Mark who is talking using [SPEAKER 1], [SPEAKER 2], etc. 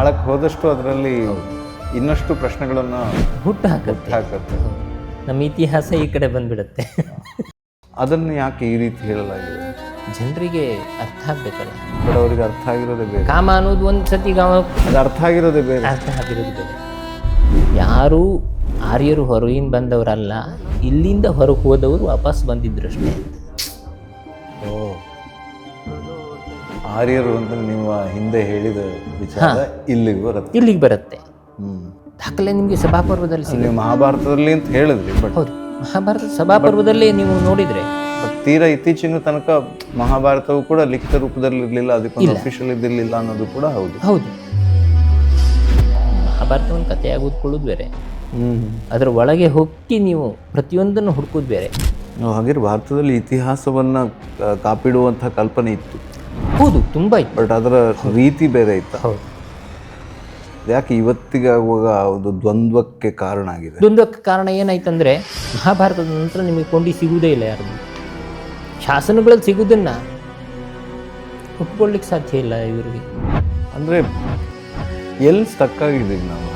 [SPEAKER 1] ಆಳಕ್ಕೆ ಹೋದಷ್ಟು ಅದರಲ್ಲಿ ಇನ್ನಷ್ಟು ಪ್ರಶ್ನೆಗಳನ್ನು
[SPEAKER 2] ಹುಟ್ಟಾಕತ್ತೆ. ನಮ್ಮ ಇತಿಹಾಸ ಈ ಕಡೆ ಬಂದ್ಬಿಡುತ್ತೆ.
[SPEAKER 1] ಅದನ್ನು ಯಾಕೆ ಈ ರೀತಿ ಹೇಳಲಾಗಿದೆ?
[SPEAKER 2] ಜನರಿಗೆ ಅರ್ಥ ಆಗ್ಬೇಕಲ್ಲ.
[SPEAKER 1] ಬಟ್ ಅವ್ರಿಗೆ ಅರ್ಥ ಆಗಿರೋದೇ ಬೇರೆ.
[SPEAKER 2] ಕಾಮ ಅನ್ನೋದು ಒಂದು ಸತಿ
[SPEAKER 1] ಅದು ಅರ್ಥ ಆಗಿರೋದೇ ಬೇರೆ.
[SPEAKER 2] ಅರ್ಥ ಆಗಿರೋದು ಬೇರೆ. ಯಾರೂ ಆರ್ಯರು ಹೊರಗಿನ ಬಂದವರಲ್ಲ, ಇಲ್ಲಿಂದ ಹೊರಗೆ ಹೋದವರು ವಾಪಸ್ ಬಂದಿದ್ರು ಅಷ್ಟೇ.
[SPEAKER 1] ಆರ್ಯರು ಅಂತ ನಿಮ್ಮ ಹಿಂದೆ ಹೇಳಿದ ವಿಚಾರ ಇಲ್ಲಿಗೆ ಬರುತ್ತೆ.
[SPEAKER 2] ದಾಖಲೆ ನಿಮಗೆ ಸಭಾಪರ್ವದಲ್ಲಿ
[SPEAKER 1] ನೀವು ಮಹಾಭಾರತದಲ್ಲಿ ಅಂತ ಹೇಳಿದ್ರಿ. ಬಟ್
[SPEAKER 2] ಹೌದು, ಮಹಾಭಾರತ ಸಭಾಪರ್ವದಲ್ಲಿ ನೀವು ನೋಡಿದ್ರೆ
[SPEAKER 1] ತೀರಾ ಇತ್ತೀಚಿನ ತನಕ ಮಹಾಭಾರತವು ಕೂಡ ಲಿಖಿತ ರೂಪದಲ್ಲಿ ಇರಲಿಲ್ಲ, ಅದಕ್ಕೊಂದು ಅಫಿಷಿಯಲ್ ಇದ್ದಿರಲಿಲ್ಲ ಅನ್ನೋದು ಕೂಡ ಹೌದು.
[SPEAKER 2] ಮಹಾಭಾರತ ಒಂದು ಕಥೆ ಓದ್ಕೊಳ್ಳೋದು ಬೇರೆ, ಅದರ ಒಳಗೆ ಹೋಗಿ ನೀವು ಪ್ರತಿಯೊಂದನ್ನು ಹುಡುಕೋದು ಬೇರೆ.
[SPEAKER 1] ಹಾಗೆ ಭಾರತದಲ್ಲಿ ಇತಿಹಾಸವನ್ನ ಕಾಪಿಡುವಂತಹ ಕಲ್ಪನೆ ಇತ್ತು.
[SPEAKER 2] ಹೌದು, ತುಂಬ ಇತ್ತು.
[SPEAKER 1] ಬಟ್ ಅದರ ರೀತಿ ಬೇರೆ ಇತ್ತು.
[SPEAKER 2] ಹೌದು.
[SPEAKER 1] ಯಾಕೆ ಇವತ್ತಿಗೆ ಆಗುವಾಗ ಒಂದು ದ್ವಂದ್ವಕ್ಕೆ ಕಾರಣ ಆಗಿದೆ?
[SPEAKER 2] ದ್ವಂದ್ವಕ್ಕೆ ಕಾರಣ ಏನಾಯ್ತಂದ್ರೆ, ಮಹಾಭಾರತದ ನಂತರ ನಿಮಗೆ ಕೊಂಡಿ ಸಿಗುವುದೇ ಇಲ್ಲ. ಯಾರಿಗೂ ಶಾಸನಗಳಲ್ಲಿ ಸಿಗುವುದನ್ನ ಒಪ್ಕೊಳ್ಳಿಕ್ಕೆ ಸಾಧ್ಯ ಇಲ್ಲ ಇವರಿಗೆ.
[SPEAKER 1] ಅಂದರೆ ಎಲ್ಲಿ ಸ್ಟಕ್ ಆಗಿದ್ದೀವಿ ನಾವು?